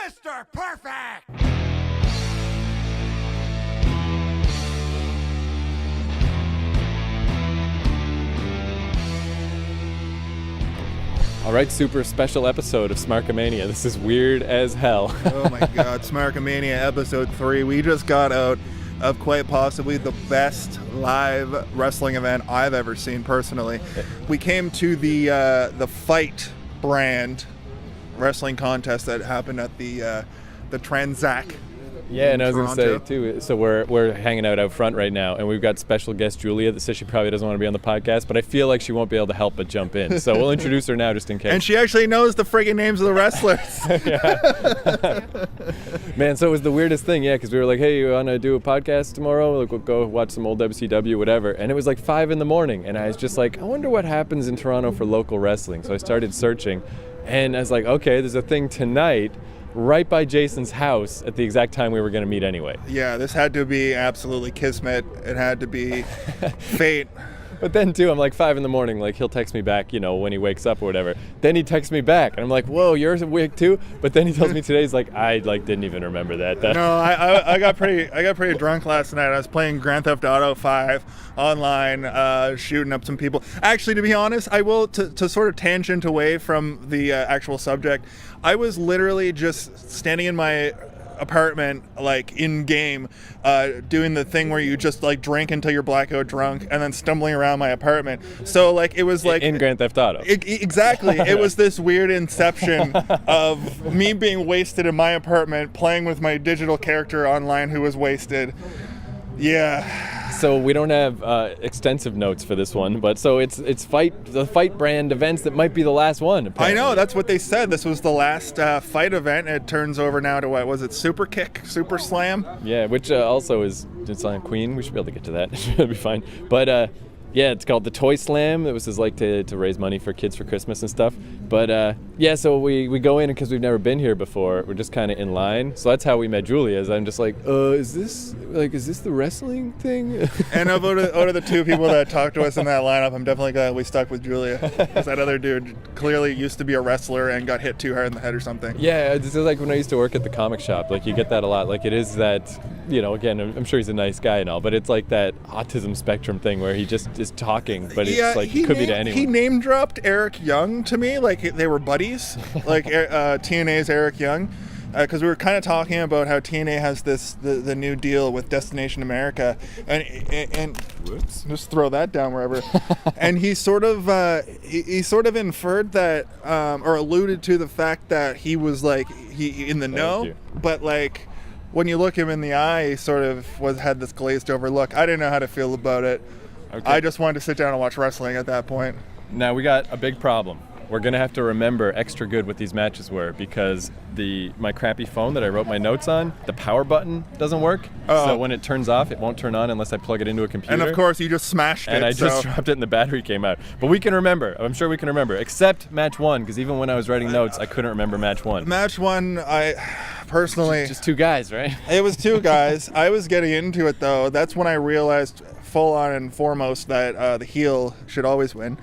Mr. Perfect! All right, super special episode of Smarkamania. This is weird as hell. Oh my God, Smarkamania episode 3. We just got out of quite possibly the best live wrestling event I've ever seen personally. We came to the Fight brand wrestling contest that happened at the Transac. Yeah, and I was going to say, Toronto. too, so we're hanging out front right now, and we've got special guest Julia that says she probably doesn't want to be on the podcast, but I feel like she won't be able to help but jump in. So we'll introduce her now just in case. And she actually knows the friggin' names of the wrestlers. Man, so it was the weirdest thing, yeah, because we were like, hey, you want to do a podcast tomorrow? Like, we'll go watch some old WCW, whatever. And it was like 5 a.m, and I was just like, I wonder what happens in Toronto for local wrestling. So I started searching, and I was like, okay, there's a thing tonight right by Jason's house at the exact time we were going to meet anyway. Yeah, this had to be absolutely kismet. It had to be fate. But then, too, I'm like 5 a.m, like he'll text me back, you know, when he wakes up or whatever. Then he texts me back, and I'm like, whoa, you're awake too? But then he tells me today, he's like, I didn't even remember that. No, I got pretty drunk last night. I was playing Grand Theft Auto 5 online, shooting up some people. Actually, to be honest, I will, to sort of tangent away from the actual subject, I was literally just standing in my apartment, like in game, doing the thing where you just like drink until you're blackout drunk and then stumbling around my apartment. So like it was like in Grand Theft Auto. Exactly. It was this weird inception of me being wasted in my apartment playing with my digital character online who was wasted. Yeah. So we don't have extensive notes for this one, but so it's the Fight brand events that might be the last one. Apparently. I know, that's what they said. This was the last Fight event. It turns over now to what was it? Super Kick, Super Slam. Yeah, which also it's on Queen. We should be able to get to that. It'll be fine. But yeah, it's called the Toy Slam. It was just like to raise money for kids for Christmas and stuff. But yeah, so we go in because we've never been here before. We're just kind of in line. So that's how we met Julia. Is I'm just like, is this the wrestling thing? And out of the two people that talked to us in that lineup, I'm definitely glad we stuck with Julia. Because that other dude clearly used to be a wrestler and got hit too hard in the head or something. Yeah, it's like when I used to work at the comic shop. Like you get that a lot. Like it is that, you know, again, I'm sure he's a nice guy and all, but it's like that autism spectrum thing where he just is talking, but it's like it could be to anyone. He name dropped Eric Young to me, like they were buddies, like TNA's Eric Young, because we were kind of talking about how TNA has the new deal with Destination America, and whoops, just throw that down wherever. And he sort of inferred that or alluded to the fact that he was like he in the know, but like when you look him in the eye, he sort of had this glazed over look. I didn't know how to feel about it. Okay. I just wanted to sit down and watch wrestling at that point. Now we got a big problem. We're going to have to remember extra good what these matches were because my crappy phone that I wrote my notes on, the power button doesn't work. So when it turns off, it won't turn on unless I plug it into a computer. And of course, you just smashed it. And I just dropped it and the battery came out. But we can remember. I'm sure we can remember. Except match 1, because even when I was writing notes, I couldn't remember match 1. Match 1, I personally... Just 2 guys, right? It was 2 guys. I was getting into it, though. That's when I realized full on and foremost that the heel should always win.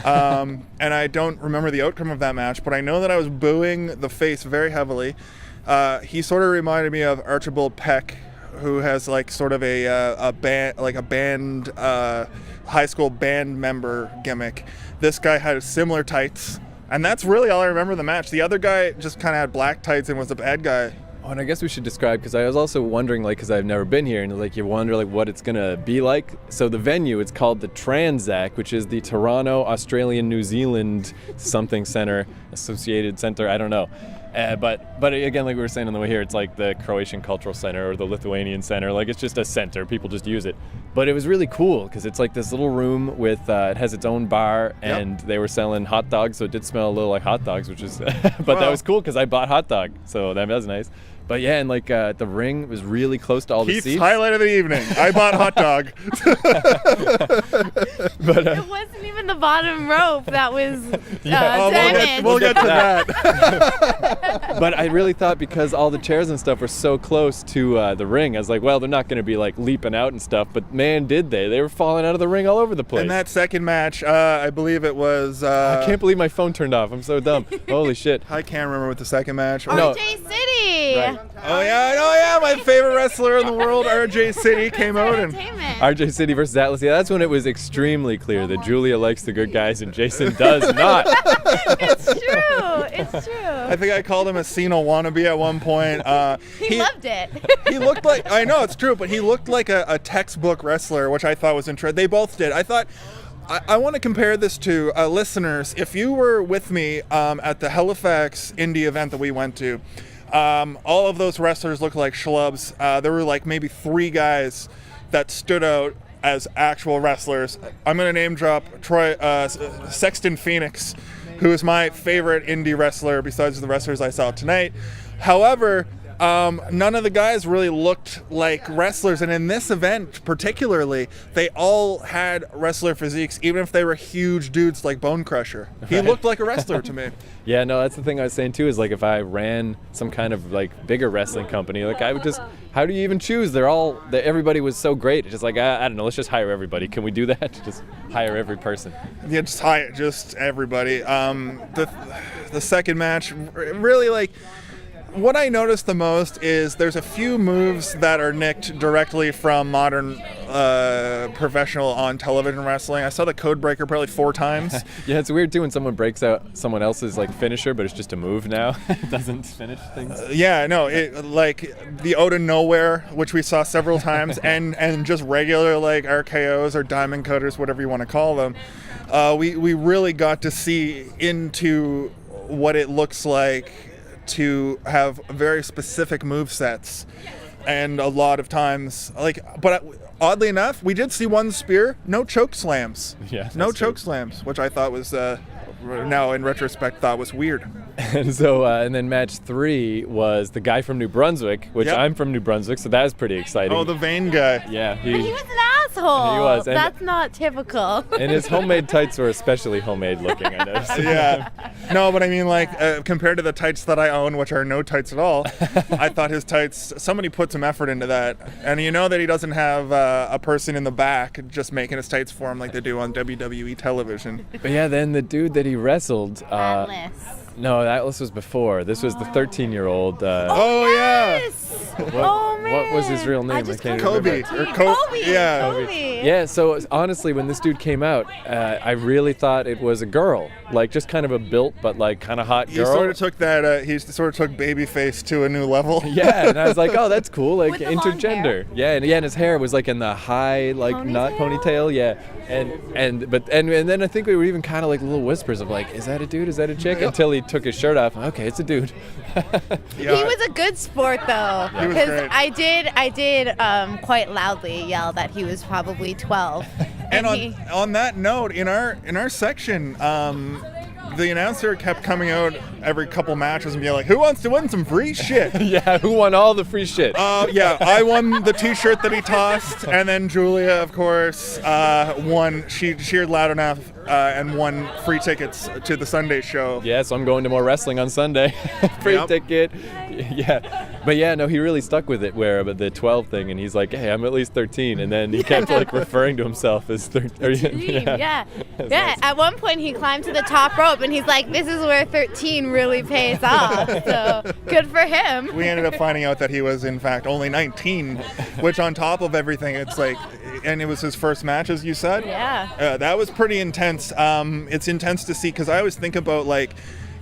And I don't remember the outcome of that match, but I know that I was booing the face very heavily. He sort of reminded me of Archibald Peck, who has like sort of a band high school band member gimmick. This guy had similar tights, and that's really all I remember of the match. The other guy just kind of had black tights and was a bad guy. Oh, and I guess we should describe, because I was also wondering, like, because I've never been here, and like you wonder like what it's gonna be like. So the venue, it's called the Transac, which is the Toronto Australian New Zealand something center, associated center, I don't know. But again, like we were saying on the way here, it's like the Croatian Cultural Center or the Lithuanian Center. Like it's just a center. People just use it. But it was really cool because it's like this little room with it has its own bar, and they were selling hot dogs, so it did smell a little like hot dogs, which is but that was cool because I bought hot dog, so that was nice. But yeah, and like the ring was really close to all the seats. Keith's highlight of the evening. I bought hot dog. But it wasn't even the bottom rope. That was we'll get to that. But I really thought because all the chairs and stuff were so close to the ring, I was like, well, they're not going to be like leaping out and stuff. But man, did they? They were falling out of the ring all over the place. And that second match, I believe it was... I can't believe my phone turned off. I'm so dumb. Holy shit. I can't remember what the second match... RJ City. City. Right. Oh yeah, my favorite wrestler in the world, RJ City, came out and Entertainment. RJ City versus Atlas. Yeah, that's when it was extremely clear that Julia likes the good guys and Jason does not. It's true. It's true. I think I called him a Cena wannabe at one point. He loved it. He looked like, I know it's true, but he looked like a textbook wrestler, which I thought was interesting. They both did. I thought, I want to compare this to listeners. If you were with me at the Halifax indie event that we went to, all of those wrestlers looked like schlubs. There were like maybe 3 guys that stood out as actual wrestlers. I'm going to name drop Sexton Phoenix, who is my favorite indie wrestler besides the wrestlers I saw tonight. However, none of the guys really looked like wrestlers, and in this event particularly, they all had wrestler physiques, even if they were huge dudes like Bone Crusher. He looked like a wrestler to me. Yeah, no, that's the thing I was saying too, is like if I ran some kind of like bigger wrestling company, like I would just, how do you even choose? Everybody was so great. It's just like, I don't know, let's just hire everybody. Can we do that? Just hire every person. Yeah, just everybody. The second match, really, like, what I noticed the most is there's a few moves that are nicked directly from modern professional on television wrestling. I saw the code breaker probably 4 times. Yeah, it's weird too when someone breaks out someone else's like finisher, but it's just a move now. It doesn't finish things. Yeah, no, it like the out of nowhere, which we saw several times, and just regular like RKOs or diamond cutters, whatever you want to call them. We really got to see into what it looks like to have very specific move sets, and a lot of times, but oddly enough, we did see one spear, no choke slams. Yeah, no choke slams, which I thought was now in retrospect thought was weird. And so, and then match 3 was the guy from New Brunswick, which Yep. I'm from New Brunswick, so that was pretty exciting. Oh, the Vane guy. Yeah, But he was an asshole. He was, and- That's not typical. and his homemade tights were especially homemade looking, I noticed. Yeah. No, but I mean, like, compared to the tights that I own, which are no tights at all, I thought his tights, somebody put some effort into that. And you know that he doesn't have a person in the back just making his tights for him like they do on WWE television. But yeah, then the dude that he wrestled, Atlas. no, Atlas was before. This was the 13-year-old. Oh, yeah. Yes. What, Oh man. what was his real name? I just can't couldn't Kobe. remember. Or Kobe. Yeah. Kobe. Yeah, so honestly, when this dude came out, I really thought it was a girl, like just kind of a built but like kind of hot He girl. sort of took that. He sort of took babyface to a new level. Yeah, and I was like, oh, that's cool, like With the long intergender. Yeah, and his hair was like in the high, like not ponytail. Yeah, and then I think we were even kind of like little whispers of like, is that a dude? Is that a chick? Until he took his shirt off. Okay, it's a dude. Yeah. He was a good sport though, He was because great. I did quite loudly yell that he was probably 12. And he- on that note, in our section, the announcer kept coming out every couple matches and being like, "Who wants to win some free shit?" Yeah, who won all the free shit? Yeah, I won the T-shirt that he tossed, and then Julia, of course, won. She cheered loud enough and won free tickets to the Sunday show. Yeah, so I'm going to more wrestling on Sunday. Free Yep. ticket. Yeah. But yeah, no, he really stuck with it where about the 12 thing, and he's like, hey, I'm at least 13. And then he kept like referring to himself as 13. Yeah. That's Yeah. nice. At one point, he climbed to the top rope and he's like, this is where 13 really pays off. So good for him. We ended up finding out that he was in fact only 19, which on top of everything, it's like, and it was his first match, as you said. Yeah. That was pretty intense. It's intense to see because I always think about like,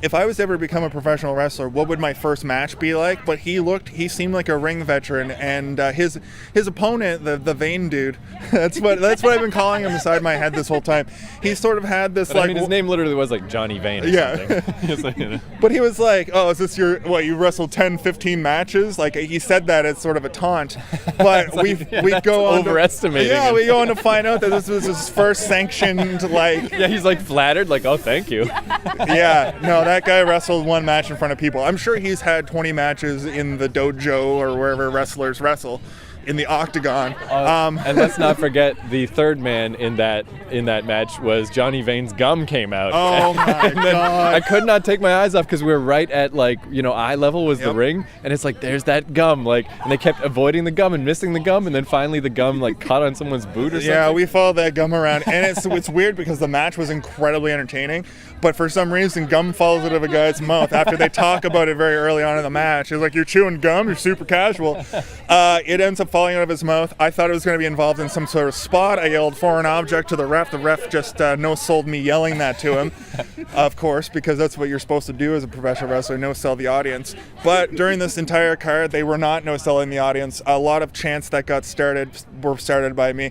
if I was to ever become a professional wrestler, what would my first match be like? But he seemed like a ring veteran, and his opponent, the Vane dude, that's what I've been calling him inside my head this whole time. He sort of had this But like, I mean, his name literally was like Johnny Vane or Yeah. something. It's like, you know. but he was like, oh, is this you wrestled 10, 15 matches? Like he said that as sort of a taunt, but we that's go on to, overestimating yeah, him. we go on to find out that this was his first sanctioned like. Yeah, he's like flattered, like, oh, thank you. Yeah, no, that guy wrestled one match in front of people. I'm sure he's had 20 matches in the dojo or wherever wrestlers wrestle. in the octagon. And let's not forget the third man in that match was Johnny Vane's gum came out. Oh my And then God. I could not take my eyes off because we were right at eye level was the ring, and it's like there's that gum, and they kept avoiding the gum and missing the gum, and then finally the gum caught on someone's boot or something. Yeah, we followed that gum around, and it's weird because the match was incredibly entertaining, but for some reason gum falls out of a guy's mouth after they talk about it very early on in the match. It's like, you're chewing gum, you're super casual. It ends up falling out of his mouth. I thought it was going to be involved in some sort of spot. I yelled foreign object to the ref. The ref just no-sold me yelling that to him, of course, because that's what you're supposed to do as a professional wrestler, no-sell the audience. But during this entire card, they were not no-selling the audience. A lot of chants that got started were started by me.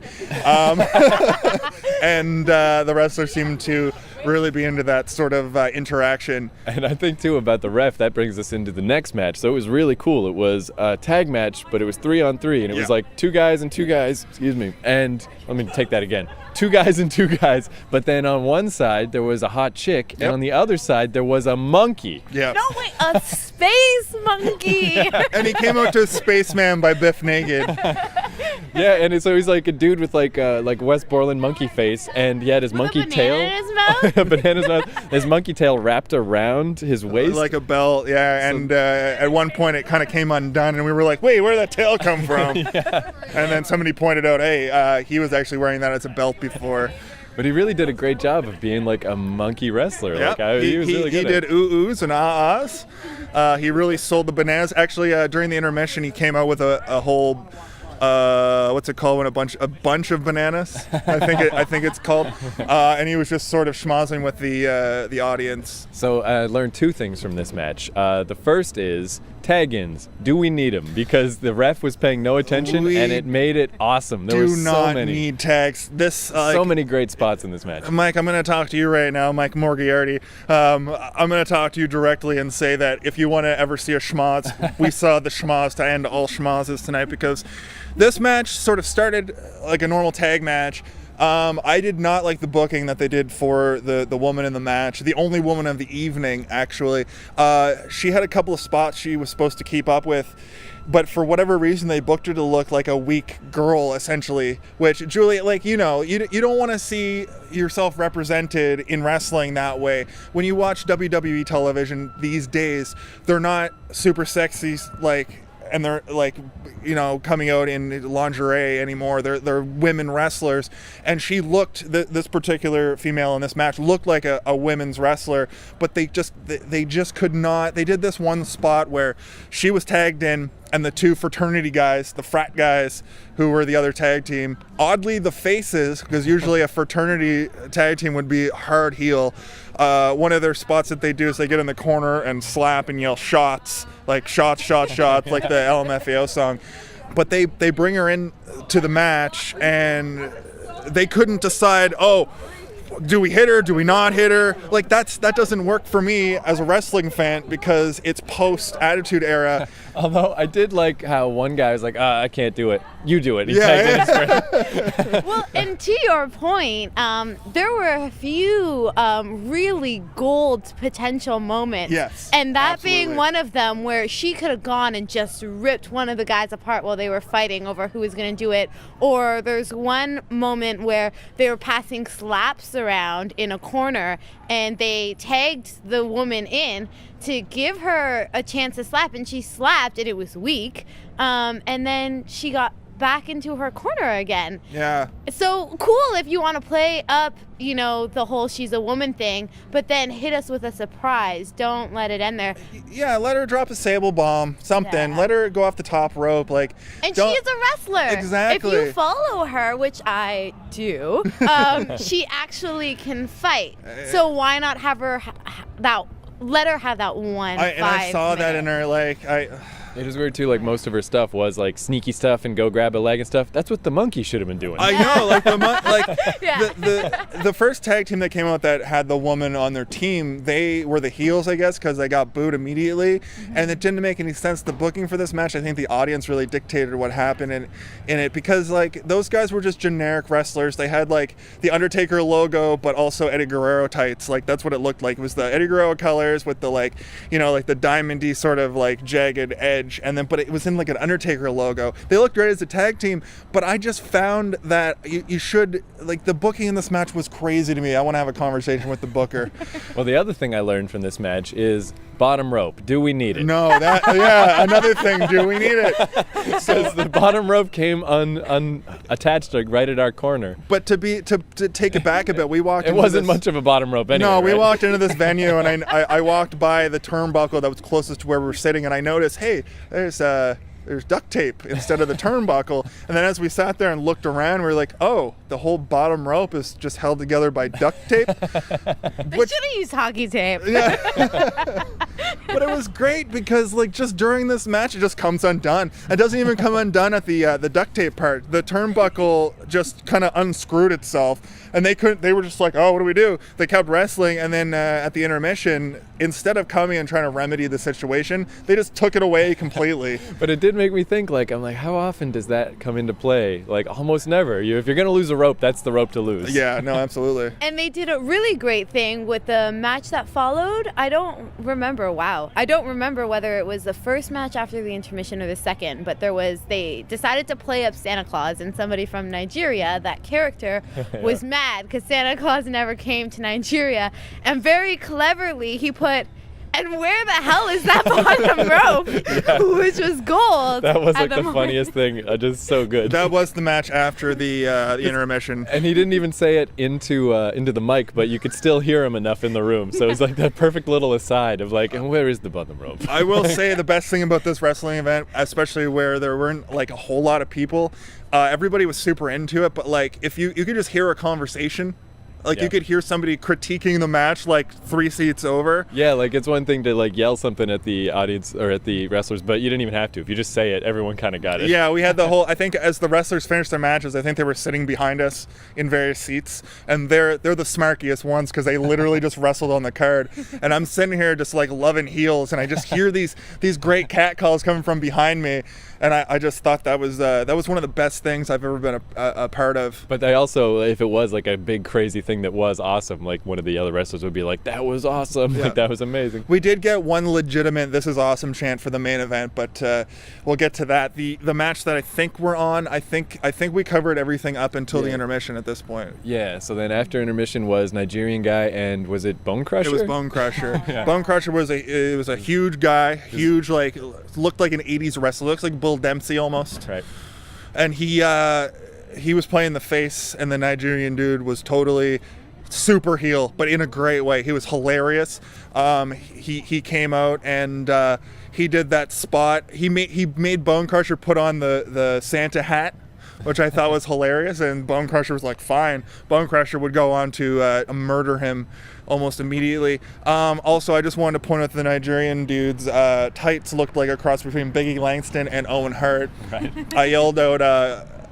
And the wrestlers seemed to really be into that sort of interaction. And I think too about the ref, that brings us into the next match. So it was really cool. It was a tag match, but it was 3-on-3, and it was like 2 guys and 2 guys, and let me take that again. 2 guys and 2 guys, but then on one side there was a hot chick, and on the other side there was a monkey. Yeah. No, wait, a space monkey. And he came out to Spaceman by Biff Naked. Yeah, and so he's like a dude with like Westmoreland monkey face, and he had his monkey tail. In his mouth? A banana's mouth. His monkey tail wrapped around his waist. Like a belt, yeah. And at one point it kind of came undone, and we were like, wait, where did that tail come from? And then somebody pointed out, hey, he was actually wearing that as a belt before. But he really did a great job of being like a monkey wrestler. Yep. He was really good. He did ooh-oohs and ah-ahs. He really sold the bananas. Actually, during the intermission, he came out with a whole... what's it called when a bunch of bananas? I think it's called. And he was just sort of schmozzing with the audience. So I learned 2 things from this match. The first is tag-ins. Do we need them? Because the ref was paying no attention, and it made it awesome. There were so many. Need tags. So many great spots in this match. Mike, I'm going to talk to you right now, Mike Moriarty. I'm going to talk to you directly and say that if you want to ever see a schmoz, we saw the schmoz to end all schmozes tonight, because this match sort of started like a normal tag match. I did not like the booking that they did for the woman in the match, the only woman of the evening, actually. She had a couple of spots she was supposed to keep up with, but for whatever reason, they booked her to look like a weak girl, essentially, which, Julie, you don't want to see yourself represented in wrestling that way. When you watch WWE television these days, they're not super sexy, and they're coming out in lingerie anymore. They're women wrestlers, and she looked, this particular female in this match looked like a women's wrestler, but they just could not. They did this one spot where she was tagged in, and the 2 fraternity guys, the frat guys who were the other tag team, oddly the faces, because usually a fraternity tag team would be hard heel. One of their spots that they do is they get in the corner and slap and yell shots, like shots, shots, shots, like the LMFAO song. But they bring her in to the match, and they couldn't decide, do we hit her? Do we not hit her? Like, that doesn't work for me as a wrestling fan, because it's post-Attitude Era. Although I did like how one guy was like, I can't do it. You do it. He tagged in his friend. Well, and to your point, there were a few really gold potential moments. Yes, and that absolutely. being one of them, where she could have gone and just ripped one of the guys apart while they were fighting over who was going to do it. Or there's one moment where they were passing slaps around in a corner, and they tagged the woman in to give her a chance to slap, and she slapped, and it was weak, and then she got back into her corner again. Yeah. So cool if you want to play up, the whole she's a woman thing, but then hit us with a surprise. Don't let it end there. Yeah, let her drop a sable bomb, something. Yeah. Let her go off the top rope, And she is a wrestler. Exactly. If you follow her, which I do, she actually can fight. So why not have her let her have that one. I saw that in her, It was weird too, like most of her stuff was like sneaky stuff and go grab a leg and stuff. That's what the monkey should have been doing. I know, the first tag team that came out that had the woman on their team, they were the heels, I guess, because they got booed immediately, and it didn't make any sense. The booking for this match, I think the audience really dictated what happened in it, because those guys were just generic wrestlers. They had the Undertaker logo, but also Eddie Guerrero tights. That's what it looked like. It was the Eddie Guerrero colors with the the diamondy sort of jagged edge Edge, but it was in like an Undertaker logo. They looked great as a tag team, but I just found that you should, like, the booking in this match was crazy to me. I want to have a conversation with the booker. Well, the other thing I learned from this match is bottom rope. Do we need it? No, another thing. Do we need it? So the bottom rope came unattached right at our corner. But to take it back a bit, we walked. It wasn't much of a bottom rope anyway. No, we right? walked into this venue, and I walked by the turnbuckle that was closest to where we were sitting, and I noticed, hey, there's duct tape instead of the turnbuckle. And then as we sat there and looked around, we were like, oh, the whole bottom rope is just held together by duct tape. They should have used hockey tape. Yeah. But it was great because, like, just during this match, it just comes undone. It doesn't even come undone at the duct tape part. The turnbuckle just kind of unscrewed itself, and they were just like, oh, what do we do? They kept wrestling, and then at the intermission, instead of coming and trying to remedy the situation, they just took it away completely. But it did make me think, like, I'm like, how often does that come into play? Like, almost never. If you're going to lose a rope, that's the rope to lose. Yeah, no, absolutely. And they did a really great thing with the match that followed. I don't remember whether it was the first match after the intermission or the second, but they decided to play up Santa Claus, and somebody from Nigeria, that character, was mad because Santa Claus never came to Nigeria, and very cleverly he put, and where the hell is that bottom rope? Yeah. Which was gold. That was like the funniest thing. Just so good. That was the match after the intermission. And he didn't even say it into the mic, but you could still hear him enough in the room. So it was like that perfect little aside of like, and where is the bottom rope? I will say the best thing about this wrestling event, especially where there weren't like a whole lot of people, everybody was super into it. But like, if you could just hear a conversation. Like, you could hear somebody critiquing the match like 3 seats over. Yeah, like, it's one thing to like yell something at the audience or at the wrestlers, but you didn't even have to. If you just say it, everyone kind of got it. Yeah, we had the whole, I think as the wrestlers finished their matches, I think they were sitting behind us in various seats, and they're the smarkiest ones because they literally just wrestled on the card. And I'm sitting here just like loving heels, and I just hear these great cat calls coming from behind me. And I just thought that was one of the best things I've ever been a part of. But they also, if it was like a big crazy thing that was awesome, like one of the other wrestlers would be like, that was awesome. Yeah. Like, that was amazing. We did get one legitimate "this is awesome" chant for the main event, but we'll get to that. The match that I think we're on, I think we covered everything up until the intermission at this point. Yeah, so then after intermission was Nigerian guy, and was it Bone Crusher? It was Bone Crusher. Yeah. Bone Crusher was a huge guy, huge, like, looked like an 80s wrestler, looks like Bull Dempsey almost. Right. And he was playing the face, and the Nigerian dude was totally super heel, but in a great way. He was hilarious. He came out and he did that spot. He made Bone Crusher put on the Santa hat, which I thought was hilarious, and Bone Crusher was like, fine. Bone Crusher would go on to murder him almost immediately. Also, I just wanted to point out the Nigerian dude's tights looked like a cross between Biggie Langston and Owen Hart. Right. I yelled out,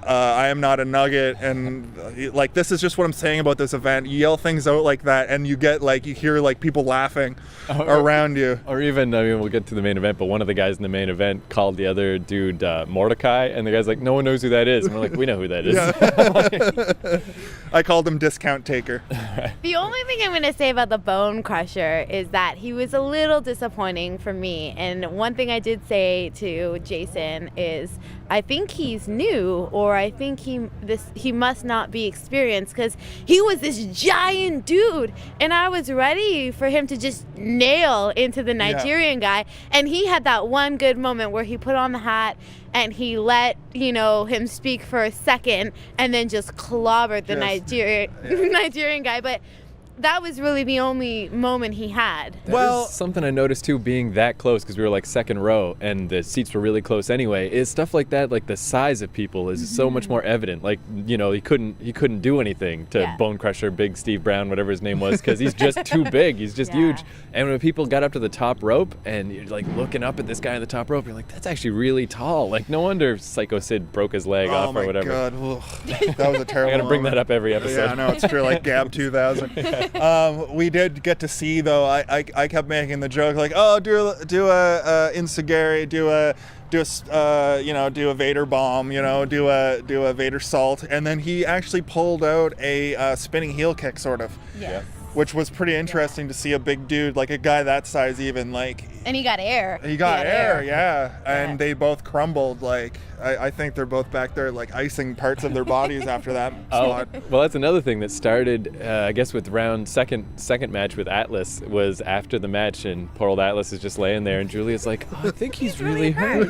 I am not a nugget, and like, this is just what I'm saying about this event. You yell things out like that, and you hear like people laughing around you. Or even, I mean, we'll get to the main event, but one of the guys in the main event called the other dude Mordecai, and the guy's like, no one knows who that is. And we're like, we know who that is. Yeah. I called him Discount Taker. The only thing I'm going to say about the Bone Crusher is that he was a little disappointing for me. And one thing I did say to Jason is, I think he's new, or I think he must not be experienced, because he was this giant dude, and I was ready for him to just nail into the Nigerian guy. And he had that one good moment where he put on the hat and he let him speak for a second, and then just clobbered the Nigerian guy. But that was really the only moment he had. Well, something I noticed too, being that close, because we were like second row and the seats were really close anyway, is stuff like that, like the size of people is so much more evident. Like, he couldn't do anything to Bone Crusher, Big Steve Brown, whatever his name was, because he's just too big. He's just huge. And when people got up to the top rope and you're like looking up at this guy on the top rope, you're like, that's actually really tall. Like, no wonder Psycho Sid broke his leg off or whatever. Oh my God. That was a terrible I gotta bring that up every episode. Yeah, no, it's true, like Gab 2000. We did get to see, though, I kept making the joke, like, oh, do a Insagari, do a Vader bomb, do a Vader salt, and then he actually pulled out a spinning heel kick, sort of. Yeah. Which was pretty interesting to see a big dude, like a guy that size even, like... And he got air. He got air, yeah. And they both crumbled. Like, I think they're both back there, like, icing parts of their bodies after that spot. Well, that's another thing that started, I guess, with second match with Atlas was after the match, and poor old Atlas is just laying there, and Julia's like, I think he's really hurt.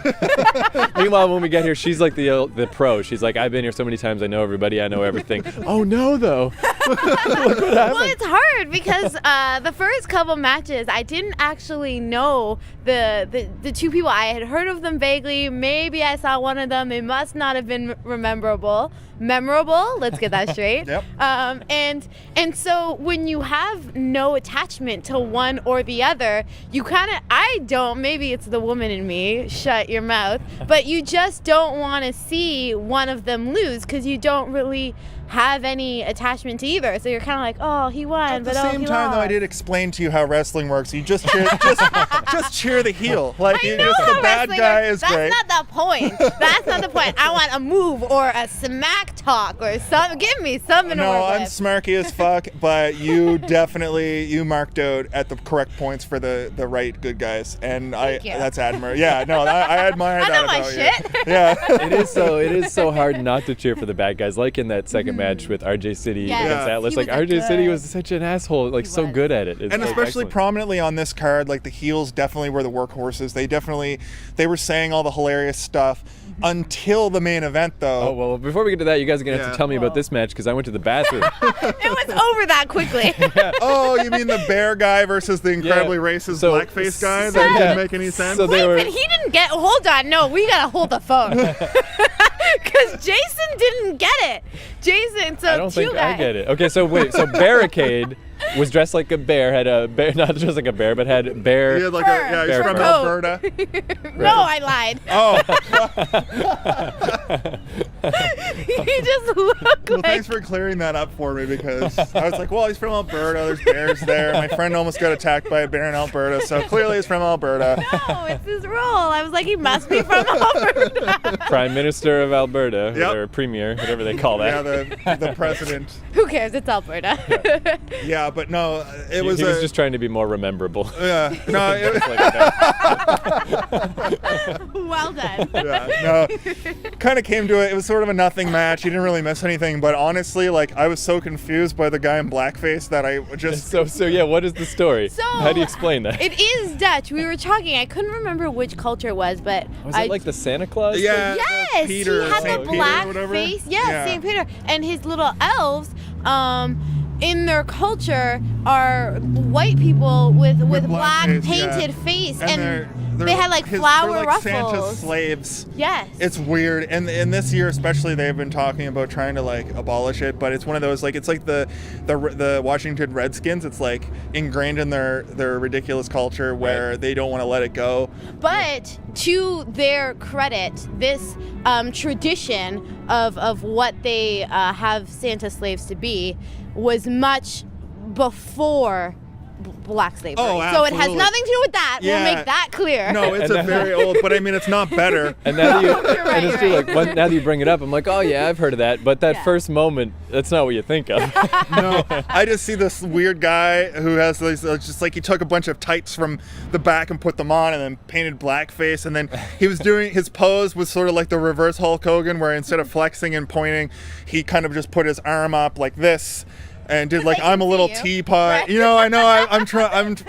Meanwhile, when we get here, she's like the pro. She's like, I've been here so many times, I know everybody, I know everything. Oh no, though. Look what happened. Well, it's hard because the first couple matches, I didn't actually know the two people. I had heard of them vaguely. Maybe I saw one of them. It must not have been memorable. Let's get that straight. Yep. And so when you have no attachment to one or the other, you kind of, I don't, maybe it's the woman in me, shut your mouth, but you just don't want to see one of them lose because you don't really have any attachment to either. So you're kind of like, oh, he won, At but the same he time, though, I lost. did explain to you how wrestling works. You just cheer, just cheer the heel. Like, I you know just the how bad wrestling guy works. is That's great. not the point. That's not the point. I want a move or a smack talk or something. Give me something to No, work I'm with. smarky as fuck, but you definitely marked out at the correct points for the right good guys, and Thank you. that's admirable. Yeah, no, I admire I that know my about shit. you. Yeah. It is so hard not to cheer for the bad guys, like in that second match with RJ City Yes. against Yeah. Atlas. He Like was RJ City good. was such an asshole, like He so was. good at it. It's And like especially excellent. prominently on this card, like the heels definitely were the workhorses. They were saying all the hilarious stuff until the main event, though. Oh, well, before we get to that, you guys are going to have Yeah. to tell me about this match because I went to the bathroom. It was over that quickly. Oh, you mean the bear guy versus the incredibly racist So- blackface guy? so- That yeah. didn't make any sense. So they Wait, were. but he didn't get. Hold on, no, we gotta hold the phone because Jason didn't get it. Jason, so I don't two think guys. I get it. Okay, so wait. So Barricade was dressed like a bear, had a bear, not dressed like a bear, but had bear. He had like Fur. yeah, he's Bear from fur. Alberta. No, I lied. Oh, He just looked well, like. thanks for clearing that up for me because I was like, well, he's from Alberta. There's bears there. My friend almost got attacked by a bear in Alberta, so clearly he's from Alberta. No, it's his role. I was like, he must be from Alberta. Prime Minister of Alberta, Yep. or Premier, whatever they call Yeah, that. the president. Who cares? It's Alberta. Yeah, but no, it He was was just trying to be more rememberable. yeah, no, Just like that. Well done. yeah, no. Kind of came to it. It was sort of a nothing match. He didn't really miss anything, but honestly, like I was so confused by the guy in blackface that I just So yeah, what is the story? So How do you explain that? It is Dutch. We were talking. I couldn't remember which culture it was, but Was I it like the Santa Claus? Yeah. thing? yes, Peter, he had Saint the Peter or black whatever? face. Yes, Yeah. Saint Peter, and his little elves. In their culture, are white people with black blackface, painted yeah. face, And and they had like flower they're like ruffles. Santa's slaves. Yes. It's weird, and in this year especially, they've been talking about trying to like abolish it. But it's one of those like it's like the Washington Redskins. It's like ingrained in their ridiculous culture where Right. they don't want to let it go. But to their credit, this tradition of what they have Santa slaves to be was much before black slavery. Oh, so it has absolutely. nothing to do with that. Yeah. We'll make that clear. No, it's And a very old, but I mean it's not better. And now that you, You're right, and it's true. you're Like now that you bring it up, I'm like, oh yeah, I've heard of that. But that Yeah. first moment, that's not what you think of. No, I just see this weird guy who has these, just like he took a bunch of tights from the back and put them on and then painted blackface. And then he was doing his pose was sort of like the reverse Hulk Hogan, where instead of flexing and pointing, he kind of just put his arm up like this. And did like I I'm a can little see you. teapot, Right. you know. I know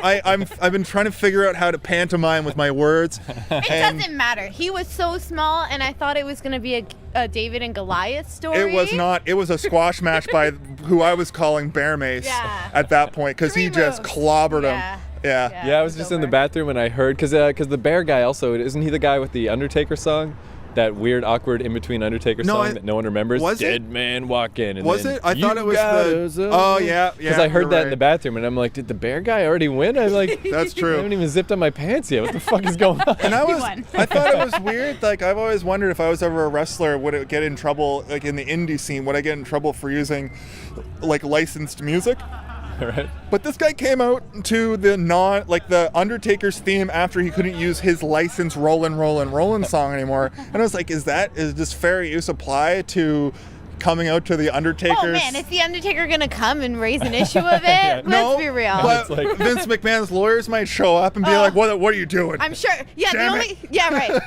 I've been trying to figure out how to pantomime with my words. It And doesn't matter. He was so small, and I thought it was going to be a David and Goliath story. It was not. It was a squash match by who I was calling Bear Mace Yeah. at that point because he Three just moves. clobbered him. Yeah. Yeah. Yeah, I was it's just in the over. bathroom and I heard because the bear guy also isn't he the guy with the Undertaker song, that weird awkward in between Undertaker No, song that no one remembers. was it? Dead man walk in. And Was then, it? I thought "You it was got the- us a-" Oh, yeah, Because I you're heard that in right. the bathroom and I'm like, did the bear guy already win? I'm like, That's I true. haven't even zipped on my pants yet. What the fuck is going on? And I won. thought it was weird. Like I've always wondered if I was ever a wrestler, would it get in trouble? Like in the indie scene, would I get in trouble for using like licensed music? Right? But this guy came out to the Undertaker's theme after he couldn't use his licensed Rollin' Rollin' Rollin' song anymore. And I was like, is this fair use apply to coming out to the Undertaker's. Oh man, is the Undertaker gonna come and raise an issue of it? No, Let's be real. but It's like- Vince McMahon's lawyers might show up and be like, "What are you doing?" I'm sure. Yeah, Damn right.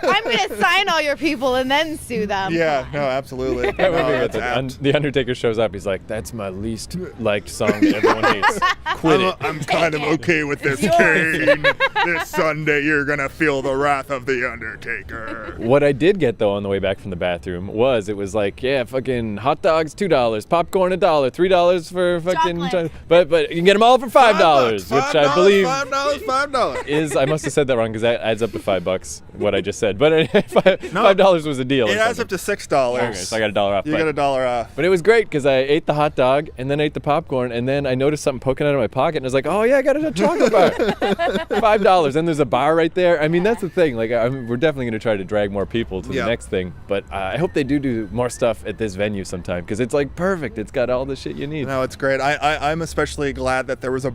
I'm gonna sign all your people and then sue them. Yeah, no, absolutely. That would No, be it's what apt. the Undertaker shows up. He's like, "That's my least liked song that everyone hates. Quit it." I'm kind of okay with this, It's Kane. This Sunday, you're gonna feel the wrath of the Undertaker. What I did get though on the way back from the bathroom was it was like, yeah, fucking hot dogs $2, popcorn $1, $3 for fucking, Chocolate. but you can get them all for $5, which I believe $5. is, I must have said that wrong because that adds up to $5. What I just said, but $5 was a deal. It or adds something. up to $6. Okay, so I got $1 off. You but- get $1 off. But it was great because I ate the hot dog and then ate the popcorn and then I noticed something poking out of my pocket and I was like, oh yeah, I got a chocolate bar. $5. And there's a bar right there. I mean, that's the thing. Like, we're definitely going to try to drag more people to the Yeah. next thing. But I hope they do more stuff at this venue sometime because it's like perfect. It's got all the shit you need. No, it's great. I'm especially glad that there was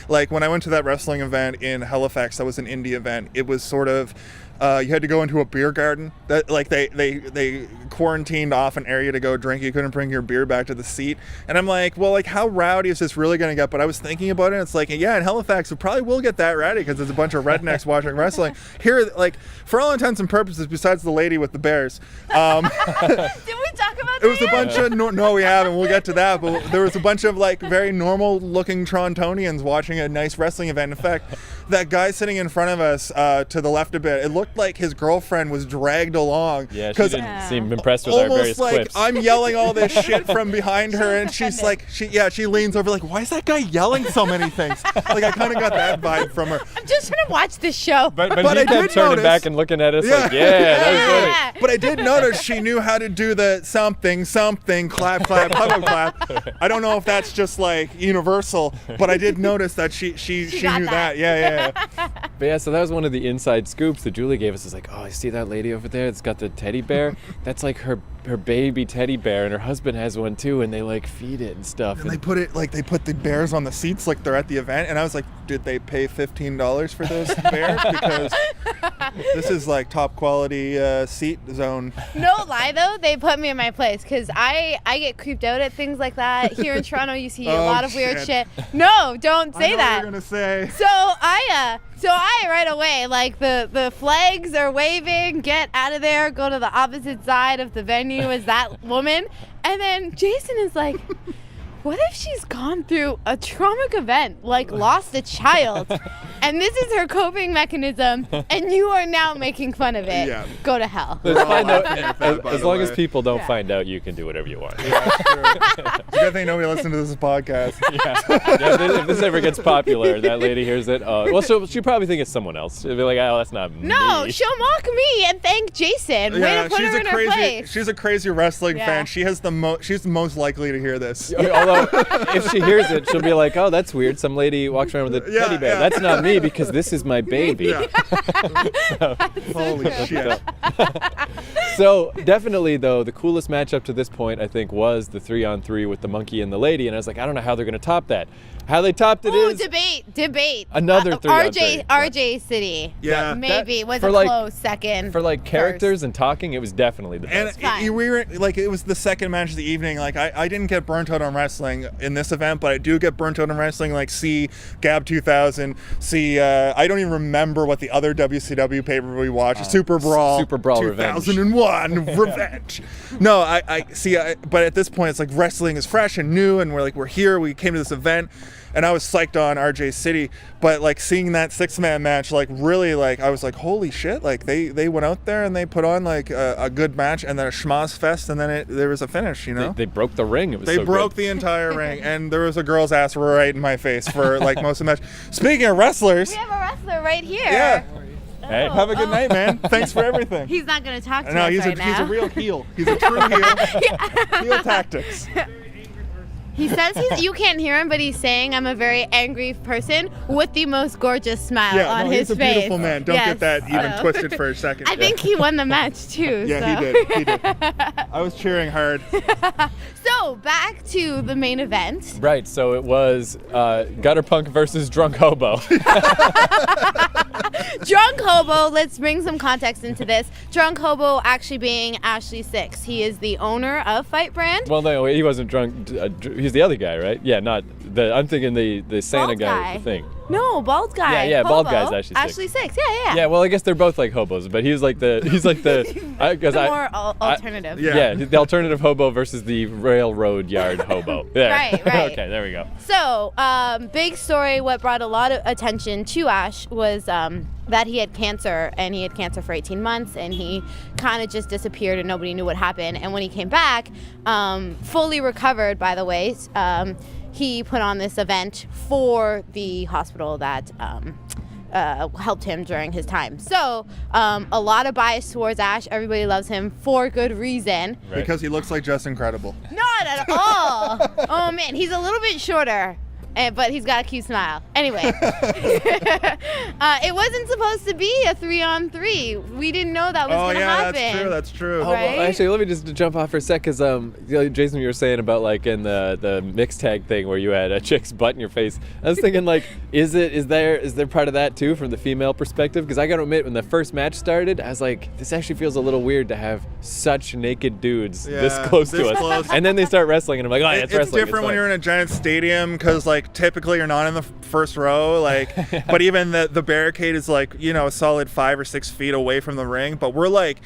like when I went to that wrestling event in Halifax, that was an indie event. It was sort of you had to go into a beer garden. That like they quarantined off an area to go drink. You couldn't bring your beer back to the seat. And I'm like, well, like how rowdy is this really going to get? But I was thinking about it. And it's like, yeah, in Halifax, it probably will get that rowdy because there's a bunch of rednecks watching wrestling. Here, like for all intents and purposes, besides the lady with the bears. Did we talk about that? It was a bunch of no, we haven't. We'll get to that. But there was a bunch of like very normal-looking Torontonians watching a nice wrestling event. In fact, that guy sitting in front of us to the left a bit, it looked like his girlfriend was dragged along. Yeah, she didn't Yeah. seem impressed with our various Almost like clips. I'm yelling all this shit from behind her, and she's like, she leans over like, why is that guy yelling so many things? Like I kind of got that vibe from her. I'm just trying to watch this show. but but he I kept did turning notice- back and looking at us like, Yeah. yeah, that was funny. Yeah. But I did notice she knew how to do the something, clap, clap, clap. I don't know if that's just like universal, but I did notice that she got knew that. that. Yeah. But yeah, so that was one of the inside scoops that Julie gave us. Is like, oh, you see that lady over there? It's got the teddy bear. That's like her baby teddy bear, and her husband has one too, and they like feed it and stuff. And they put the bears on the seats like they're at the event, and I was like, did they pay $15 for those bears? Because this is like top quality seat zone. No lie though, they put me in my place because I get creeped out at things like that. Here in Toronto, you see a Oh, lot of weird shit. shit. No, don't I say know that. What you're gonna say. So I right away, like the flags are waving, get out of there, go to the opposite side of the venue as that woman. And then Jason is like, what if she's gone through a traumatic event, like lost a child, and this is her coping mechanism, and you are now making fun of it? Yeah. Go to hell. It's fine though. that, by As the long as way. people don't Yeah. find out, you can do whatever you want. It's a good thing nobody listens to this podcast. Yeah, if this ever gets popular, that lady hears it. Well, she'll probably think it's someone else. She'll be like, oh, that's not No, me. she'll mock me and thank Jason. Way to put her in her place. she's a crazy wrestling Yeah. fan. She's the most likely to hear this. Although, if she hears it, she'll be like, oh, that's weird. Some lady walks around with a Yeah, teddy bear. yeah. That's not me because this is my baby. Yeah. Holy shit. So definitely, though, the coolest matchup to this point, I think, was the 3-on-3 with the monkey and the lady. And I was like, I don't know how they're going to top that. How they topped it Ooh, is debate. Another 3-on-3. RJ City. Yeah. Maybe was for a like- close second. for like characters first. and talking. It was definitely the And best. Fine. we were like, it was the second match of the evening. Like, I didn't get burnt out on wrestling in this event, but I do get burnt out on wrestling. Like, see Gab 2000. See, I don't even remember what the other WCW pay-per-view we watched. Super Brawl. Super Brawl Revenge. 2001 Revenge. No, I see. But at this point, it's like wrestling is fresh and new, and we're here. We came to this event. And I was psyched on RJ City, but like seeing that 6-man match, like really, like I was like, holy shit! Like they went out there and they put on like a good match, and then a schmoz fest, and then there was a finish. You know, They broke the ring. It was they so broke good. the entire ring, and there was a girl's ass right in my face for like most of the match. Speaking of wrestlers, We have a wrestler right here. yeah, Hey, Oh. have a good night, man. Thanks for everything. He's not going to talk to No, us he's right he's now. a real heel. He's a true heel. Heel tactics. He says you can't hear him, but he's saying I'm a very angry person with the most gorgeous smile on his he's a face. beautiful man. Don't get that even twisted for a second. I think he won the match too. Yeah, so. he did. I was cheering hard. So back to the main event. Right, so it was Gutter Punk versus Drunk Hobo. Drunk Hobo, let's bring some context into this. Drunk Hobo actually being Ashley Six. He is the owner of Fight Brand. Well, no, he wasn't drunk. He's the other guy, right? Yeah, not the. I'm thinking the Santa Bald guy guy. thing. No, bald guy. Yeah, Hobo. bald guy's Ashley Six. Yeah. Yeah, well, I guess they're both like hobos, but he's like the More alternative. Yeah, the alternative hobo versus the railroad yard hobo. There. Right. Okay, there we go. So, big story. What brought a lot of attention to Ash was that he had cancer, and he had cancer for 18 months, and he kind of just disappeared, and nobody knew what happened. And when he came back, fully recovered, by the way, he put on this event for the hospital that helped him during his time. So, a lot of bias towards Ash. Everybody loves him for good reason. Right. Because he looks like Just Incredible. Not at all. Oh man, he's a little bit shorter, but he's got a cute smile. Anyway, it wasn't supposed to be a 3-on-3. We didn't know that was going to happen. That's true. Oh, Right? well, actually, let me just jump off for a sec, because Jason, you were saying about like in the mixed tag thing where you had a chick's butt in your face. I was thinking like, is there part of that too from the female perspective? Because I got to admit, when the first match started, I was like, this actually feels a little weird to have such naked dudes this close to us. close. And then they start wrestling, and I'm like, oh, yeah, it's wrestling. It's different when you're in a giant stadium, because like typically you're not in the first row, like, but even the barricade is like, a solid 5 or 6 feet away from the ring, but we're like,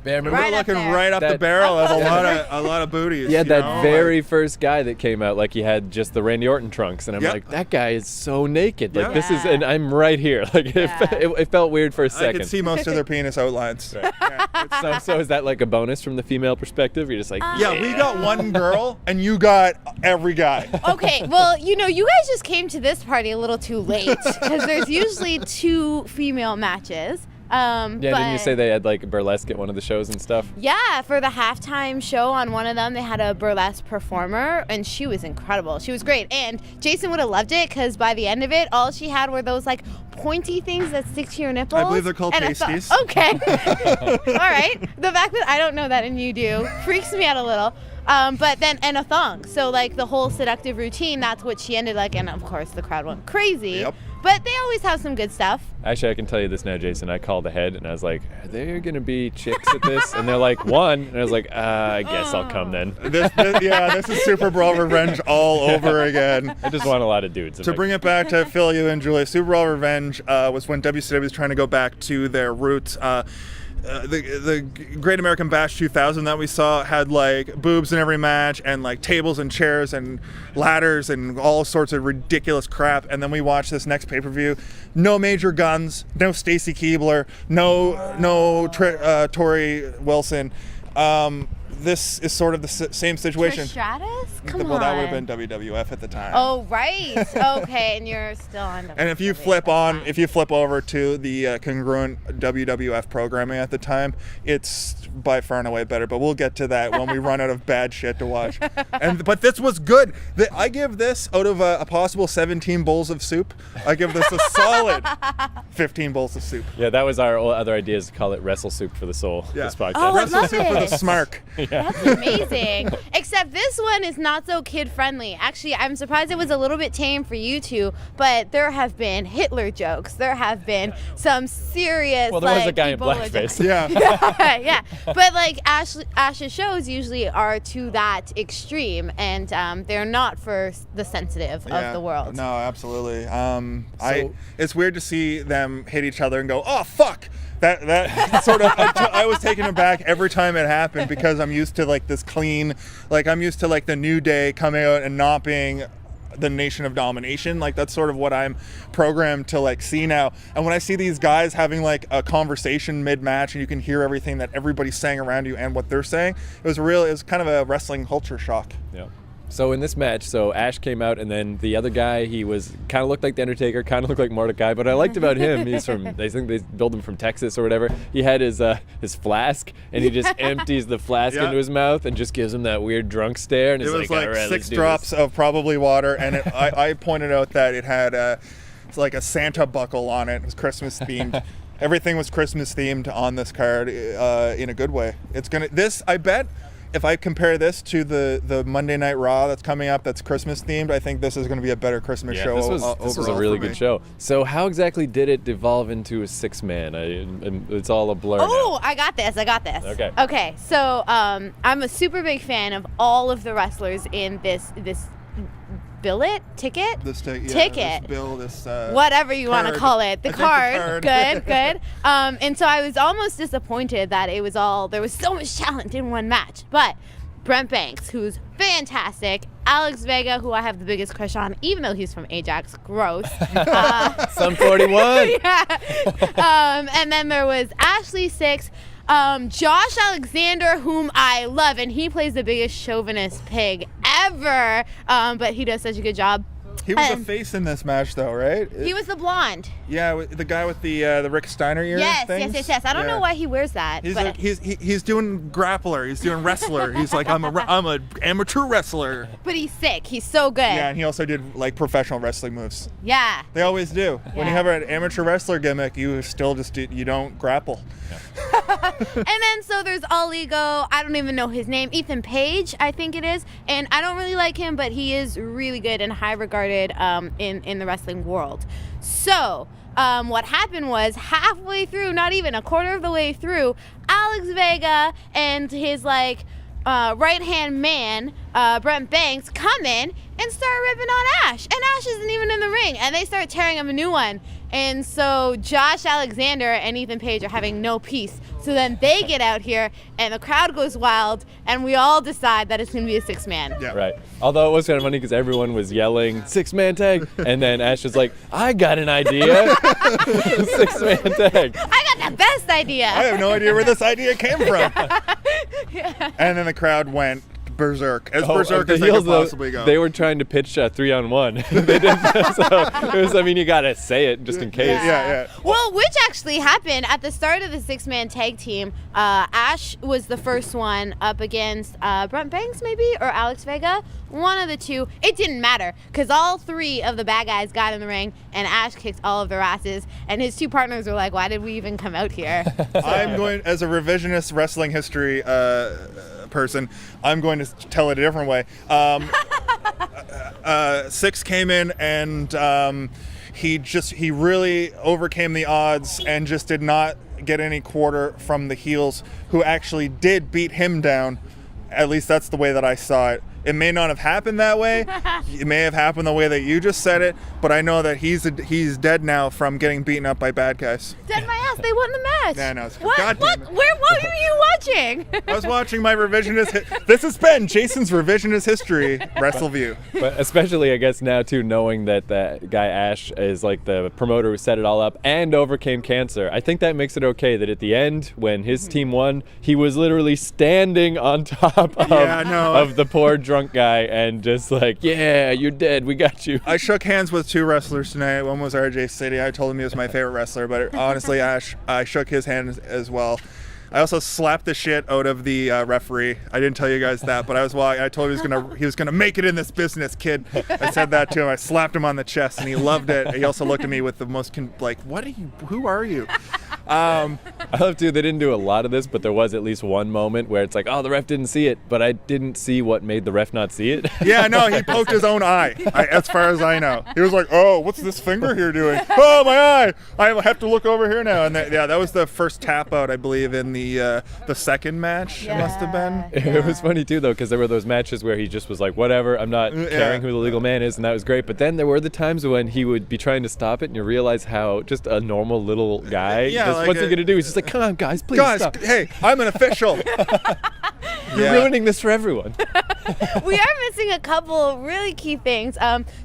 Man, remember Right we're up looking there. right up the That- barrel of a lot of booties. Yeah, you that know? very like, first guy that came out, like he had just the Randy Orton trunks, and I'm Yep. like, that guy is so naked. Like Yeah. this is, and I'm right here. Like Yeah. it felt weird for a I second. could see most of their penis outlines. Right. Yeah, So is that like a bonus from the female perspective? You're just like, yeah, we got one girl, and you got every guy. Okay, well, you guys just came to this party a little too late, because there's usually 2 female matches. Yeah, didn't you but- say they had like burlesque at one of the shows and stuff? Yeah, for the halftime show on one of them, they had a burlesque performer, and she was incredible. She was great, and Jason would have loved it, because by the end of it, all she had were those like pointy things that stick to your nipples. I believe they're called and pasties. Okay. All right. The fact that I don't know that and you do freaks me out a little. But then, and a thong. So like the whole seductive routine, that's what she ended like, and of course the crowd went crazy. Yep. But they always have some good stuff. Actually, I can tell you this now, Jason. I called ahead and I was like, are there gonna be chicks at this? And they're like, 1. And I was like, I guess I'll come then. This is Super Brawl Revenge all over again. I just want a lot of dudes. To bring it back to fill you in, Julia, Super Brawl Revenge was when WCW was trying to go back to their roots. The Great American Bash 2000 that we saw had like boobs in every match, and like tables and chairs and ladders and all sorts of ridiculous crap. And then we watched this next pay-per-view, no major guns, no Stacy Keibler, no Tori Wilson. This is sort of the same situation. Trish Stratus? Come on. Well, that would have been WWF at the time. Oh, right. Okay, and you're still on. And if you WWF. flip over to the congruent WWF programming at the time, it's by far and away better. But we'll get to that when we run out of bad shit to watch. But this was good. I give this, out of a possible 17 bowls of soup, I give this a solid 15 bowls of soup. Yeah, that was our other idea, is to call it Wrestle Soup for the Soul. Yeah. This podcast. Oh, I Wrestle love soup for the it. smark. That's amazing. Except this one is not so kid friendly. Actually, I'm surprised it was a little bit tame for you two, but there have been Hitler jokes. There have been some serious. Well, there was a like, guy in Ebola blackface. jokes. Yeah. Yeah. But like Ash's shows usually are to that extreme, and they're not for the sensitive of the world. No, absolutely. So- It's weird to see them hit each other and go, "Oh fuck." That sort of I was taken aback every time it happened, because I'm used to like this clean, like I'm used to like the New Day coming out and not being the Nation of Domination. Like that's sort of what I'm programmed to like see now. And when I see these guys having like a conversation mid-match and you can hear everything that everybody's saying around you and what they're saying, it was kind of a wrestling culture shock. Yeah. So in this match, Ash came out, and then the other guy, he was kind of looked like the Undertaker, kind of looked like Mordecai. But I liked about him, I think they built him from Texas or whatever. He had his flask, and he just empties the flask into his mouth and just gives him that weird drunk stare. And it was like like all right, 6 drops of probably water, and I pointed out that it had it's like a Santa buckle on it. It was Christmas themed. Everything was Christmas themed on this card in a good way. I bet. If I compare this to the Monday Night Raw that's coming up that's Christmas themed, I think this is going to be a better Christmas show. This was a really good show. So how exactly did it devolve into a 6-man? It's all a blur now. I got this. Okay. So I'm a super big fan of all of the wrestlers in this ticket, whatever you want to call it, the card. Good. And so I was almost disappointed that there was so much talent in one match. But Brent Banks, who's fantastic, Alex Vega, who I have the biggest crush on, even though he's from Ajax, gross. Sum 41. Yeah. And then there was Ashley Six. Josh Alexander, whom I love, and he plays the biggest chauvinist pig ever, but he does such a good job. He was a face in this match, though, right? He was the blonde. Yeah, the guy with the Rick Steiner ear things. Yes. I don't know why he wears that. He's doing grappler. He's doing wrestler. He's like, I'm a amateur wrestler. But he's sick. He's so good. Yeah, and he also did like professional wrestling moves. Yeah. They always do. Yeah. When you have an amateur wrestler gimmick, you still you don't grapple. Yeah. And then so there's All Ego. I don't even know his name. Ethan Page, I think it is. And I don't really like him, but he is really good and high regarded in the wrestling world. So what happened was halfway through, not even a quarter of the way through, Alex Vega and his right-hand man, Brent Banks, come in and start ripping on Ash. And Ash isn't even in the ring. And they start tearing him a new one. And so Josh Alexander and Ethan Page are having no peace. So then they get out here, and the crowd goes wild, and we all decide that it's going to be a 6-man. Yeah. Right. Although it was kind of funny because everyone was yelling, 6-man tag. And then Ash was like, I got an idea. 6-man tag. I got the best idea. I have no idea where this idea came from. Yeah. And then the crowd went berserk. As berserk as they could possibly go. They were trying to pitch a 3-on-1. They didn't, you gotta say it just in case. Yeah. Well, which actually happened at the start of the 6-man tag team. Ash was the first one up against Brent Banks, maybe, or Alex Vega. One of the two. It didn't matter because all 3 of the bad guys got in the ring, and Ash kicked all of their asses. And his 2 partners were like, "Why did we even come out here?" I'm going, as a revisionist wrestling history person, I'm going to tell it a different way. 6 came in and he really overcame the odds and just did not get any quarter from the heels, who actually did beat him down. At least that's the way that I saw it. It may not have happened that way. It may have happened the way that you just said it, but I know that he's dead now from getting beaten up by bad guys. Dead my ass. They won the match. Yeah, no. What? God damn it. What were you watching? I was watching my revisionist. This has been Jason's revisionist history WrestleView. But especially, I guess now too, knowing that that guy Ash is like the promoter who set it all up and overcame cancer. I think that makes it okay that at the end, when his team won, he was literally standing on top of the poor drunk guy and just like, yeah, you're dead, we got you. I shook hands with 2 wrestlers tonight. One was RJ City. I told him he was my favorite wrestler, but honestly, Ash, I shook his hand as well. I also slapped the shit out of the referee. I didn't tell you guys that, but I told him he was gonna make it in this business, kid. I said that to him. I slapped him on the chest, and he loved it. He also looked at me with the most what are you? Who are you? I love too. They didn't do a lot of this, but there was at least one moment where it's like, oh, the ref didn't see it, but I didn't see what made the ref not see it. Yeah, no, he poked his own eye. As far as I know, he was like, oh, what's this finger here doing? Oh, my eye! I have to look over here now. And that was the first tap out, I believe, in the second match. Yeah. It must have been. It was funny too, though, because there were those matches where he just was like, whatever, I'm not caring who the legal man is, and that was great. But then there were the times when he would be trying to stop it, and you realize how just a normal little guy, what's he gonna do? He's just like, come on, guys, please stop. Hey, I'm an official. You're ruining this for everyone. We are missing a couple really key things.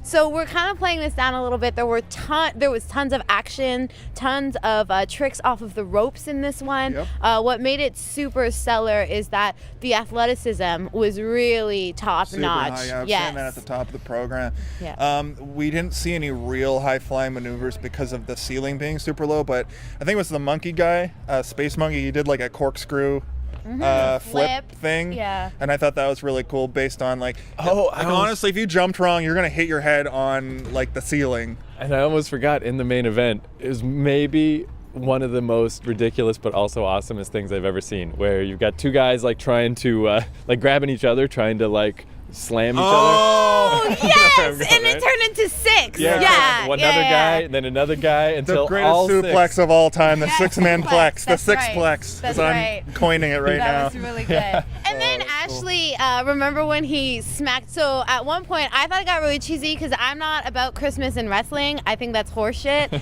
So we're kind of playing this down a little bit. There was tons of action, tons of tricks off of the ropes in this one. Yep. What made it super stellar is that the athleticism was really top Super notch. high. Yeah, I was Yes. saying that at the top of the program. Yeah. We didn't see any real high flying maneuvers because of the ceiling being super low, but I think it was the monkey guy, Space Monkey. He did like a corkscrew flip thing. Yeah. And I thought that was really cool based on like, Oh, honestly, if you jumped wrong, you're going to hit your head on like the ceiling. And I almost forgot, in the main event, it was maybe one of the most ridiculous but also awesomest things I've ever seen, where you've got two guys like trying to like grabbing each other, trying to like slam each other. Oh, yes! And Right? it turned into six. Yeah, Yeah. one other guy, and then another guy, until The greatest all suplex six. of all time, the Yes, six-man suplex. plex, the That's right. six-plex. That's I'm right. coining it right now. That was really good. And then that's cool. Ashley, remember when he smacked? So at one point, I thought it got really cheesy because I'm not about Christmas and wrestling. I think that's horseshit,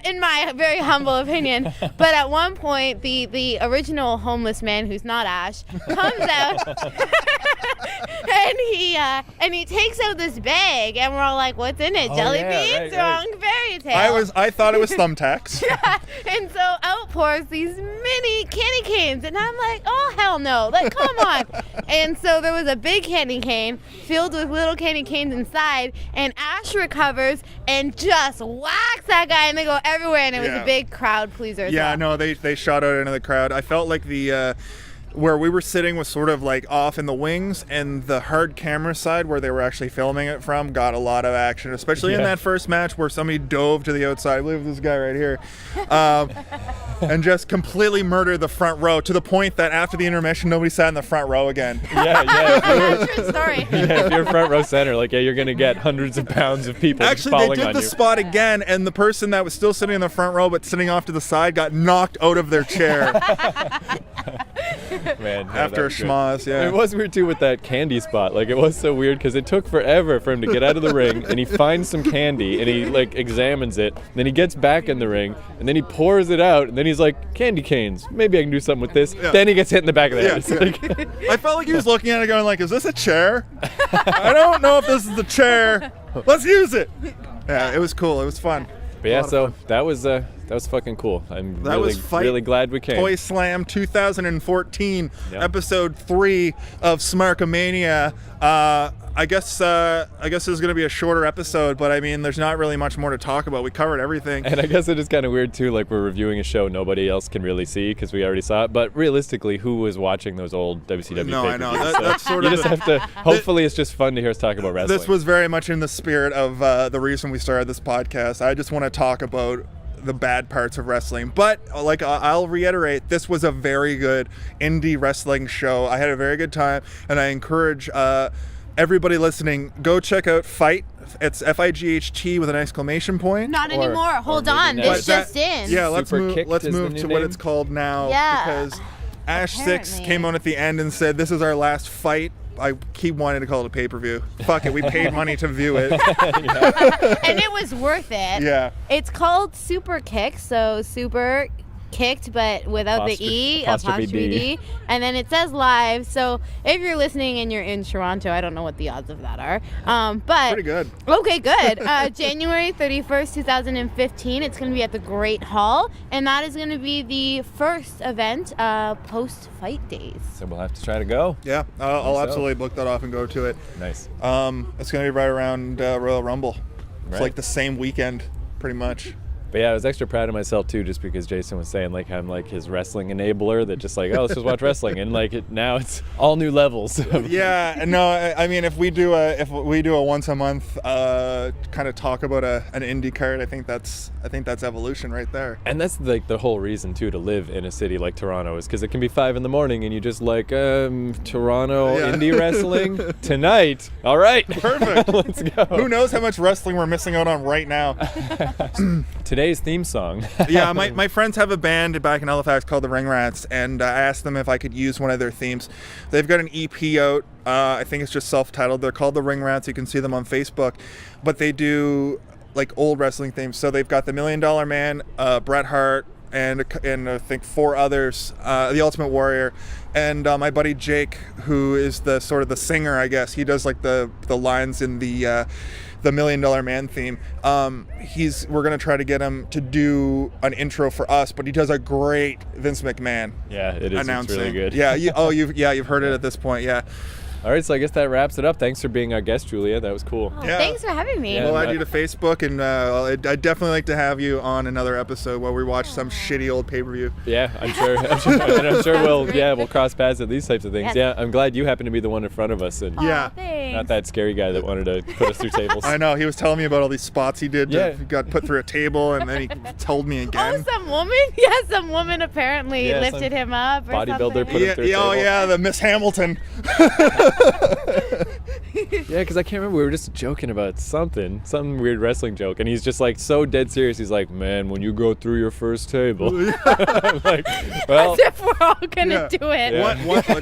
in my very humble opinion. But at one point, the original homeless man, who's not Ash, comes out, and he takes out this bag, and we're all like, "What's in it? Oh, Jelly yeah, beans right. or Uncle Fairy Tale?" I thought it was thumbtacks. And so out pours these mini candy canes, and I'm like, oh hell no, like come on. And so there was a big candy cane filled with little candy canes inside, and Ash recovers and just whacks that guy, and they go everywhere, and it was Yeah. a big crowd pleaser. as Yeah, well. no, they shot out into the crowd. I felt like the where we were sitting was sort of like off in the wings, and the hard camera side where they were actually filming it from got a lot of action, especially in Yeah. that first match where somebody dove to the outside. I believe this guy right here, and just completely murdered the front row to the point that after the intermission, nobody sat in the front row again. Yeah. True story. Yeah, if you're front row center, like, yeah, you're gonna get hundreds of pounds of people just Actually, they falling did on the you. spot again, and the person that was still sitting in the front row but sitting off to the side got knocked out of their chair Man, no, after a that was good. schmoz. Yeah. It was weird too with that candy spot. Like, it was so weird because it took forever for him to get out of the ring, and he finds some candy and he like examines it. Then he gets back in the ring, and then he pours it out, and then he's like, "Candy canes. Maybe I can do something with this." Yeah. Then he gets hit in the back of the head. Yeah, It's yeah. like- I felt like he was looking at it going like, is this a chair? I don't know if this is the chair. Let's use it. Yeah, it was cool. It was fun. But yeah, so that was fucking cool. I'm That really, was Fight really glad we came. Toy Slam 2014, Yeah. episode 3 of Smarkamania. I guess this is going to be a shorter episode, but I mean, there's not really much more to talk about. We covered everything. And I guess it is kind of weird too, like we're reviewing a show nobody else can really see because we already saw it. But realistically, who was watching those old WCW No, I know. pay-per-views? That's sort you of just have to. Hopefully, it's just fun to hear us talk about wrestling. This was very much in the spirit of the reason we started this podcast. I just want to talk about the bad parts of wrestling, but like I'll reiterate, this was a very good indie wrestling show. I had a very good time, and I encourage everybody listening, go check out Fight. It's FIGHT with an exclamation point. Not Or- anymore. Hold maybe on. never. This just in. Yeah, let's Super move. Kicked Let's is the move new to what name? it's called now. Yeah. Because Ash 6 Apparently. came on at the end and said, "This is our last fight." I keep wanting to call it a pay-per-view. Fuck it, we paid money to view it. And it was worth it. Yeah. It's called Super Kick, so super kicked, but without the E, Apostrophe apostrophe D. D. And then it says live, so if you're listening and you're in Toronto, I don't know what the odds of that are. But Pretty good. Okay, good. January 31st, 2015, it's going to be at the Great Hall, and that is going to be the first event post-fight days. So we'll have to try to go. Yeah, I'll So. absolutely book that off and go to it. Nice. It's going to be right around Royal Rumble. It's Right. like the same weekend, pretty much. But yeah, I was extra proud of myself too, just because Jason was saying like I'm like his wrestling enabler that just like, oh, let's just watch wrestling, and like now it's all new levels. Yeah, no, I mean if we do a once a month kind of talk about an indie card, I think that's evolution right there. And that's like the whole reason too to live in a city like Toronto is because it can be 5 a.m. and you just like Toronto Yeah. indie wrestling tonight. All right, Perfect. let's go. Who knows how much wrestling we're missing out on right now? Today's theme song. Yeah, my friends have a band back in Halifax called the Ring Rats, and I asked them if I could use one of their themes. They've got an EP out. I think it's just self-titled. They're called the Ring Rats. You can see them on Facebook, but they do like old wrestling themes. So they've got the $1 Million Man, Bret Hart, and I think 4 others, the Ultimate Warrior, and my buddy Jake, who is the sort of the singer, I guess. He does like the lines in the $1 Million Man theme. We're gonna try to get him to do an intro for us, but he does a great Vince McMahon. Yeah, it is. Announcing. It's really good. Yeah. You've heard it at this point. Yeah. All right, so I guess that wraps it up. Thanks for being our guest, Julia. That was cool. Oh, Yeah. Thanks for having me. Yeah. We'll add you to Facebook, and I'd definitely like to have you on another episode while we watch some shitty old pay-per-view. Yeah, I'm sure we'll cross paths at these types of things. Yes. Yeah, I'm glad you happen to be the one in front of us and Yeah. Thanks. not that scary guy that wanted to put us through tables. I know, he was telling me about all these spots he did. Yeah. He got put through a table, and then he told me Oh, again. some woman? Yeah, some woman apparently Yeah, lifted some him up or bodybuilder something. put him through a Oh table. yeah, the Miss Hamilton. Yeah, because I can't remember. We were just joking about some weird wrestling joke, and he's just like so dead serious. He's like, "Man, when you go through your first table," I'm like, well, As if we're all gonna Yeah. do it. Yeah.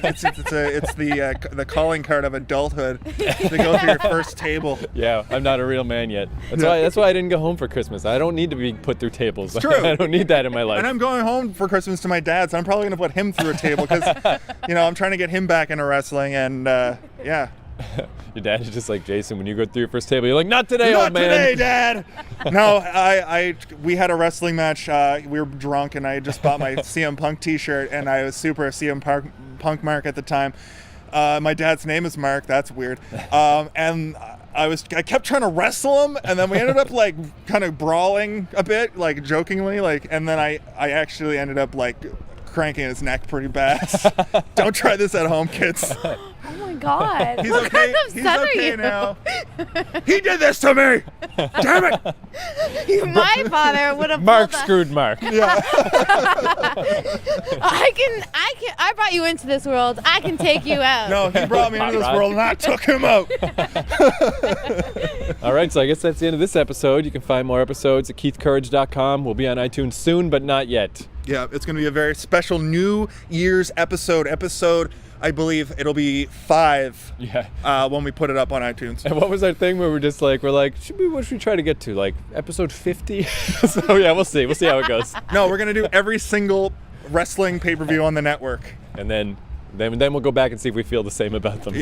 It's the calling card of adulthood to go through your first table. yeah, I'm not a real man yet. That's why I didn't go home for Christmas. I don't need to be put through tables. It's true. I don't need that in my life. And I'm going home for Christmas to my dad's. I'm probably gonna put him through a table because, I'm trying to get him back into wrestling, and yeah. Your dad is just like, Jason, when you go through your first table, you're like, not today, Not old man. today, Dad. No, we had a wrestling match. We were drunk, and I just bought my CM Punk T-shirt, and I was super CM Punk Mark at the time. My dad's name is Mark. That's weird. And I kept trying to wrestle him, and then we ended up like kind of brawling a bit, like jokingly, and then I actually ended up like cranking his neck pretty bad. Don't try this at home, kids. Oh my god. He's what okay. kind of He's son are okay you? now. He did this to me. Damn it. My father would have Mark pulled a- screwed Mark. Yeah. I brought you into this world. I can take you out. No, he brought me into this world, and I took him out. All right, so I guess that's the end of this episode. You can find more episodes at keithcourage.com. We'll be on iTunes soon, but not yet. Yeah, it's going to be a very special New Year's episode. I believe it'll be 5 when we put it up on iTunes. And what was our thing where we're like, what should we try to get to? Like episode 50? So yeah, we'll see. We'll see how it goes. No, we're going to do every single wrestling pay-per-view on the network. And then we'll go back and see if we feel the same about them.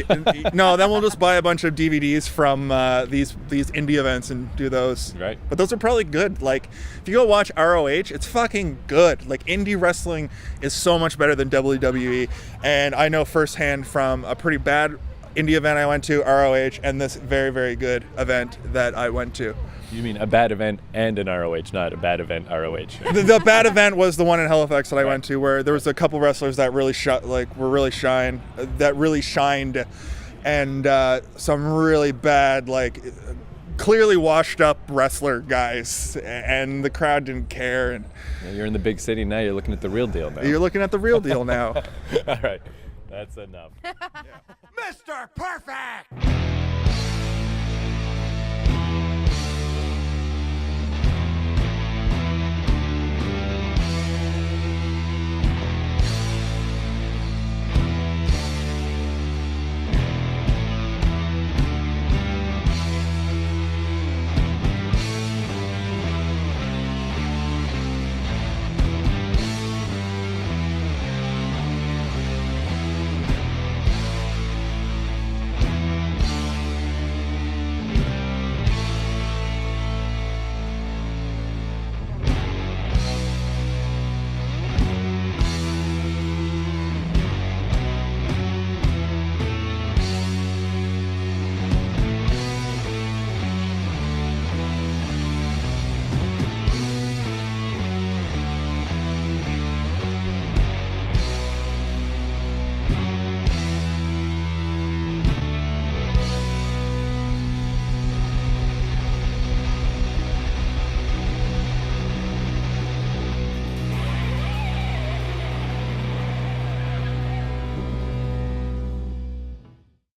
No, then we'll just buy a bunch of DVDs from these indie events and do those. Right. But those are probably good. Like, if you go watch ROH, it's fucking good. Like, indie wrestling is so much better than WWE. And I know firsthand from a pretty bad indie event I went to, ROH, and this very, very good event that I went to. You mean a bad event and an ROH, not a bad event ROH. The bad event was the one in Halifax that I went to, where there was a couple wrestlers that really shined, and some really bad, like clearly washed up wrestler guys, and the crowd didn't care. And Yeah, you're in the big city now. You're looking at the real deal now. you're looking at the real deal now. All right, that's enough. Mr. Perfect.